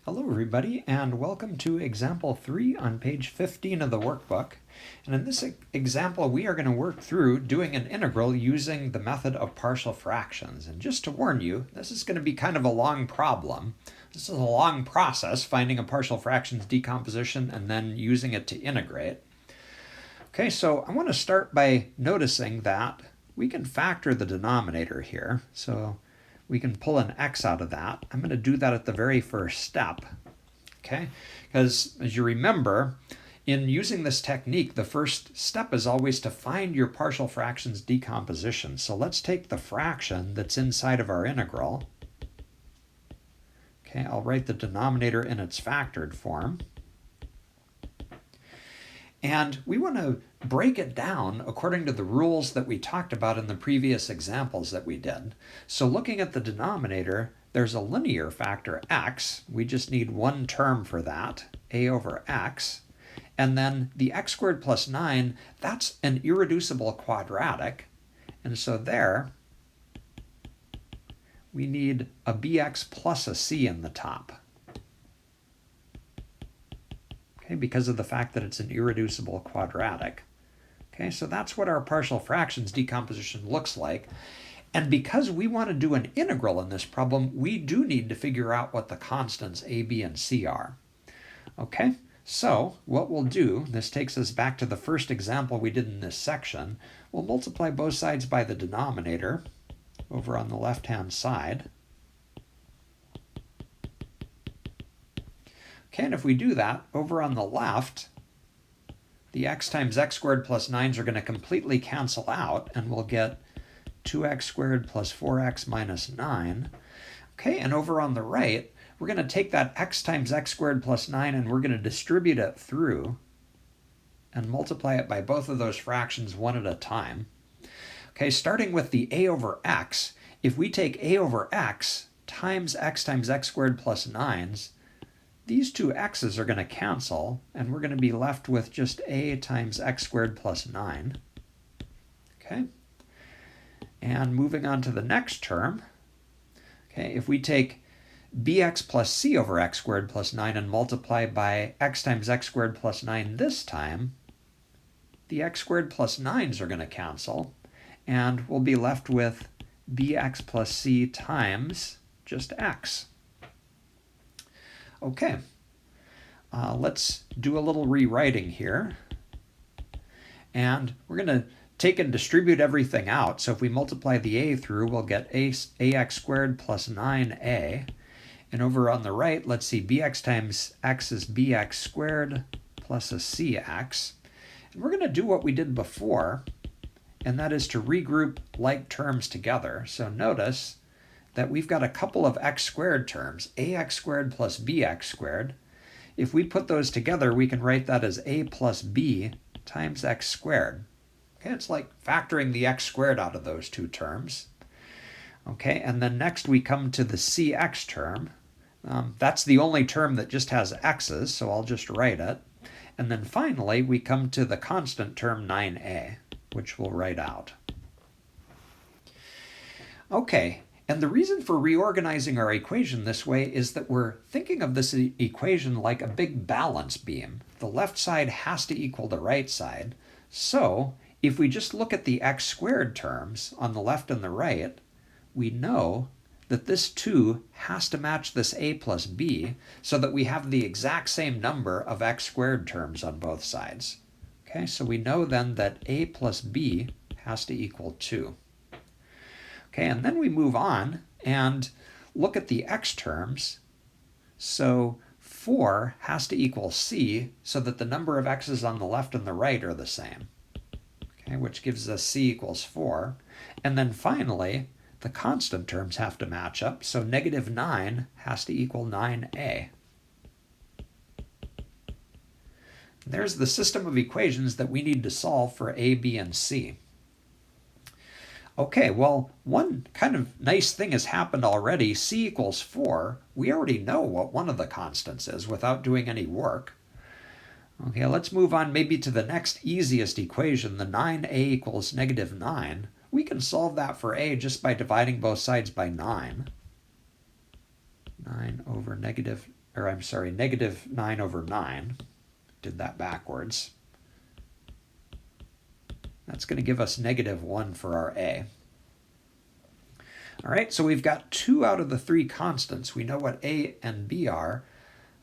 Hello everybody, and welcome to example 3 on page 15 of the workbook. And in this example we are going to work through doing an integral using the method of partial fractions. And just to warn you, this is going to be kind of a long problem. This is a long process, finding a partial fractions decomposition and then using it to integrate. Okay, so I want to start by noticing that we can factor the denominator here. So we can pull an x out of that. I'm going to do that at the very first step, okay? Because as you remember, in using this technique, the first step is always to find your partial fractions decomposition. So let's take the fraction that's inside of our integral. Okay, I'll write the denominator in its factored form. And we want to break it down according to the rules that we talked about in the previous examples that we did. So looking at the denominator, there's a linear factor x. We just need one term for that, a over x. And then the x squared plus 9, that's an irreducible quadratic. And so there, we need a bx plus a c in the top. Okay, because of the fact that it's an irreducible quadratic. Okay, so that's what our partial fractions decomposition looks like. And because we want to do an integral in this problem, we do need to figure out what the constants a, b, and c are. Okay, so what we'll do, this takes us back to the first example we did in this section. We'll multiply both sides by the denominator over on the left-hand side. Okay, and if we do that, over on the left, the x times x squared plus 9s are going to completely cancel out, and we'll get 2x squared plus 4x minus 9. Okay, and over on the right, we're going to take that x times x squared plus 9 and we're going to distribute it through and multiply it by both of those fractions one at a time. Okay, starting with the a over x, if we take a over x times x squared plus 9s, these two x's are going to cancel, and we're going to be left with just a times x squared plus 9. Okay? And moving on to the next term, okay, if we take bx plus c over x squared plus 9 and multiply by x times x squared plus 9 this time, the x squared plus 9s are going to cancel, and we'll be left with bx plus c times just x. Okay, let's do a little rewriting here. And we're going to take and distribute everything out. So if we multiply the a through, we'll get ax squared plus 9a. And over on the right, let's see, bx times x is bx squared plus a cx. And we're going to do what we did before, and that is to regroup like terms together. So notice that we've got a couple of x squared terms, ax squared plus bx squared. If we put those together, we can write that as a plus b times x squared. Okay, it's like factoring the x squared out of those two terms. Okay, and then next we come to the cx term. That's the only term that just has x's, so I'll just write it. And then finally, we come to the constant term 9a, which we'll write out. Okay. And the reason for reorganizing our equation this way is that we're thinking of this equation like a big balance beam. The left side has to equal the right side. So if we just look at the x squared terms on the left and the right, we know that this 2 has to match this a plus b so that we have the exact same number of x squared terms on both sides. Okay, so we know then that a plus b has to equal 2. Okay, and then we move on and look at the x terms. So 4 has to equal c so that the number of x's on the left and the right are the same. Okay, which gives us c equals 4. And then finally, the constant terms have to match up. So negative 9 has to equal 9a. There's the system of equations that we need to solve for a, b, and c. Okay, well, one kind of nice thing has happened already. C equals 4. We already know what one of the constants is without doing any work. Okay, let's move on maybe to the next easiest equation, the 9a equals negative 9. We can solve that for a just by dividing both sides by 9. 9 over negative or I'm sorry, negative 9 over 9. Did that backwards. That's going to give us negative 1 for our a. All right, so we've got 2 out of the 3 constants. We know what a and b are,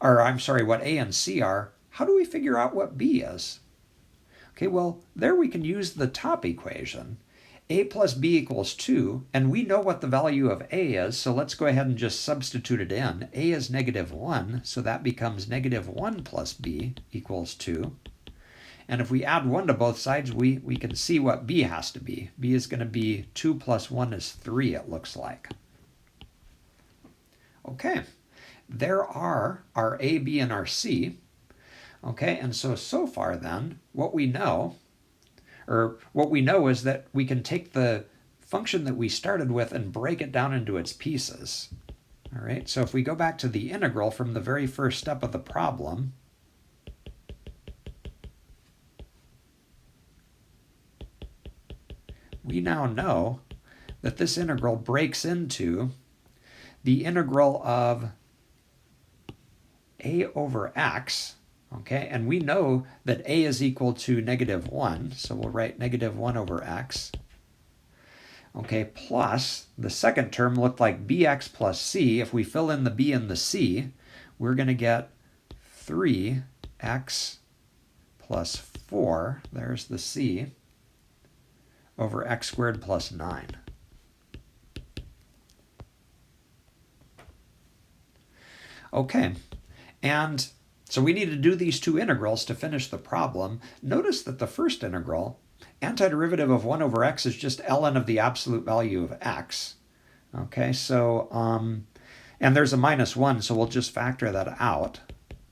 or I'm sorry, what a and c are. How do we figure out what b is? Okay, well, there we can use the top equation. A plus b equals 2, and we know what the value of a is, so let's go ahead and just substitute it in. A is negative 1, so that becomes negative 1 plus b equals 2. And if we add 1 to both sides, we can see what b has to be. B is going to be 2 plus 1 is 3, it looks like. Okay, there are our a, b, and our c. Okay, and so far then, what we know is that we can take the function that we started with and break it down into its pieces. All right, so if we go back to the integral from the very first step of the problem, we now know that this integral breaks into the integral of a over x, okay, and we know that a is equal to negative 1, so we'll write negative 1 over x, okay, plus the second term looked like bx plus c. If we fill in the b and the c, we're going to get 3x plus 4, there's the c, over x squared plus 9. Okay, and so we need to do these 2 integrals to finish the problem. Notice that the first integral, antiderivative of 1 over x, is just ln of the absolute value of x. Okay, so, and there's a minus 1, so we'll just factor that out.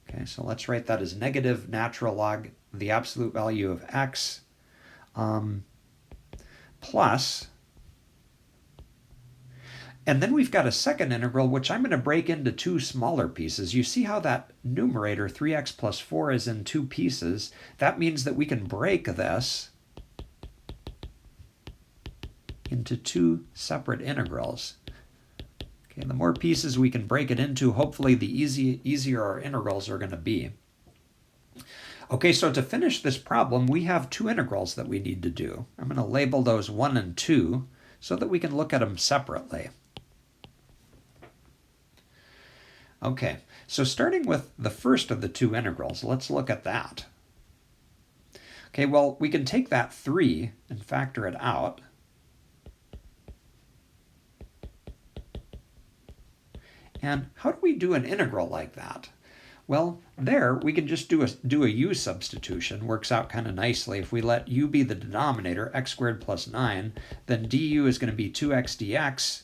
Okay, so let's write that as negative natural log the absolute value of x, plus, and then we've got a second integral, which I'm going to break into 2 smaller pieces. You see how that numerator, 3x plus 4, is in 2 pieces? That means that we can break this into 2 separate integrals. Okay, the more pieces we can break it into, hopefully the easier our integrals are going to be. Okay, so to finish this problem, we have 2 integrals that we need to do. I'm going to label those 1 and 2 so that we can look at them separately. Okay, so starting with the first of the 2 integrals, let's look at that. Okay, well, we can take that 3 and factor it out. And how do we do an integral like that? Well, there we can just do a u substitution. Works out kind of nicely. If we let u be the denominator, x squared plus 9, then du is going to be 2x dx.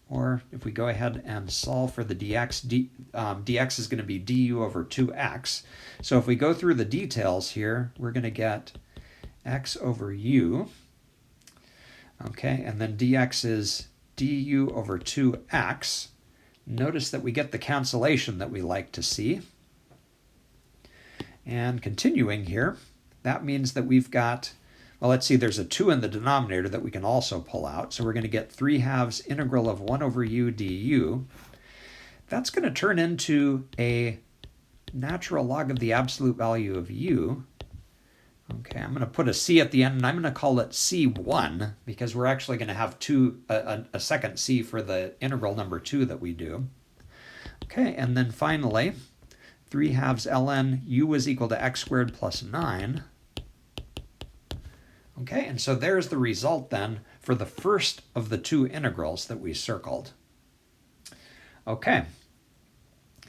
Or if we go ahead and solve for the dx, dx is going to be du over 2x. So if we go through the details here, we're going to get x over u. Okay, and then dx is du over 2x. Notice that we get the cancellation that we like to see. And continuing here, that means that we've got, well, let's see, there's a 2 in the denominator that we can also pull out. So we're going to get 3/2 integral of 1 over u du. That's going to turn into a natural log of the absolute value of u. Okay, I'm going to put a c at the end, and I'm going to call it c1 because we're actually going to have a second c for the integral number 2 that we do. Okay, and then finally, 3/2 ln u is equal to x squared plus 9. Okay, and so there's the result then for the first of the 2 integrals that we circled. Okay,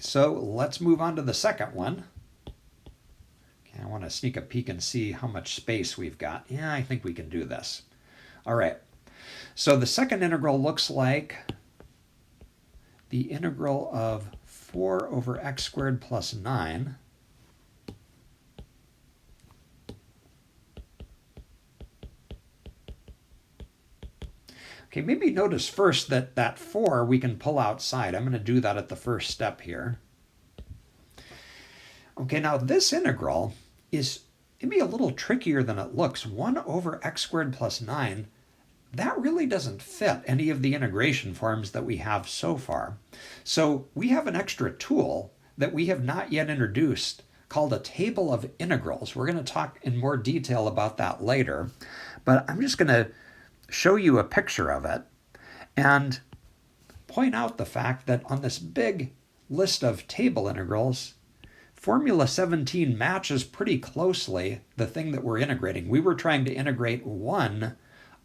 so let's move on to the second one. Okay, I want to sneak a peek and see how much space we've got. Yeah, I think we can do this. All right, so the second integral looks like the integral of 4 over x squared plus 9. Okay, maybe notice first that that 4 we can pull outside. I'm going to do that at the first step here. Okay, now this integral is maybe a little trickier than it looks. 1 over x squared plus 9, that really doesn't fit any of the integration forms that we have so far. So we have an extra tool. that we have not yet introduced called a table of integrals. We're going to talk in more detail about that later, but I'm just going to show you a picture of it and point out the fact that on this big list of table integrals, Formula 17 matches pretty closely the thing that we're integrating. We were trying to integrate 1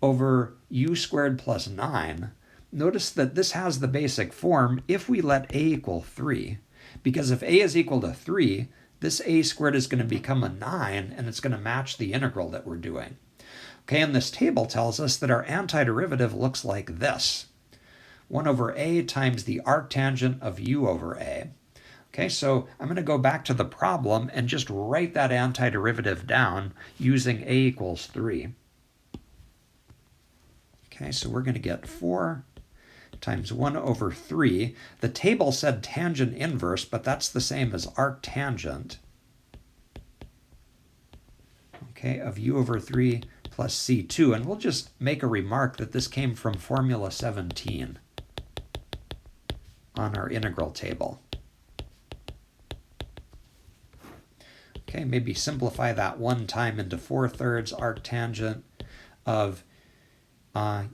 over u squared plus 9. Notice that this has the basic form if we let a equal 3. Because if a is equal to 3, this a squared is going to become a 9, and it's going to match the integral that we're doing. Okay, and this table tells us that our antiderivative looks like this. 1 over a times the arctangent of u over a. Okay, so I'm going to go back to the problem and just write that antiderivative down using a equals 3. Okay, so we're going to get 4 times 1 over 3. The table said tangent inverse, but that's the same as arctangent, okay, of u over 3 plus c2. And we'll just make a remark that this came from Formula 17 on our integral table. Okay, maybe simplify that 1 time into 4/3 arctangent of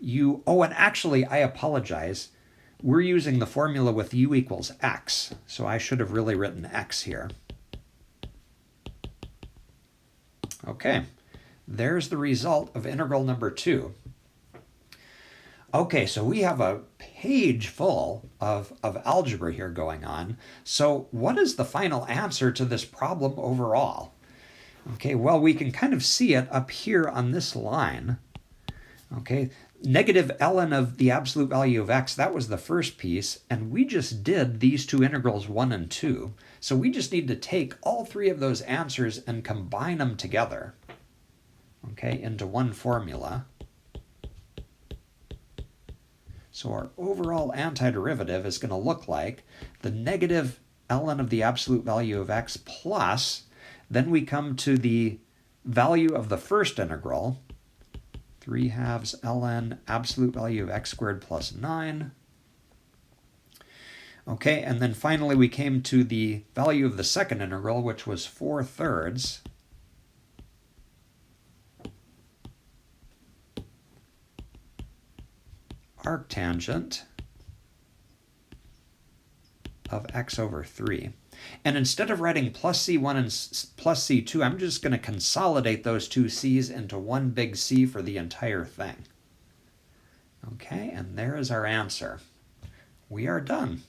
u. Oh, and actually, I apologize. We're using the formula with u equals x, so I should have really written x here. Okay, there's the result of integral number 2. Okay, so we have a page full of algebra here going on. So what is the final answer to this problem overall? Okay, well, we can kind of see it up here on this line. Okay, negative ln of the absolute value of x, that was the first piece, and we just did these two integrals 1 and 2. So we just need to take all 3 of those answers and combine them together, okay, into one formula. So our overall antiderivative is going to look like the negative ln of the absolute value of x plus, then we come to the value of the first integral, 3/2 ln absolute value of x squared plus 9. Okay, and then finally we came to the value of the second integral, which was 4/3 arctangent of x over 3. And instead of writing plus c1 and plus c2, I'm just going to consolidate those two c's into one big C for the entire thing. Okay, and there is our answer. We are done.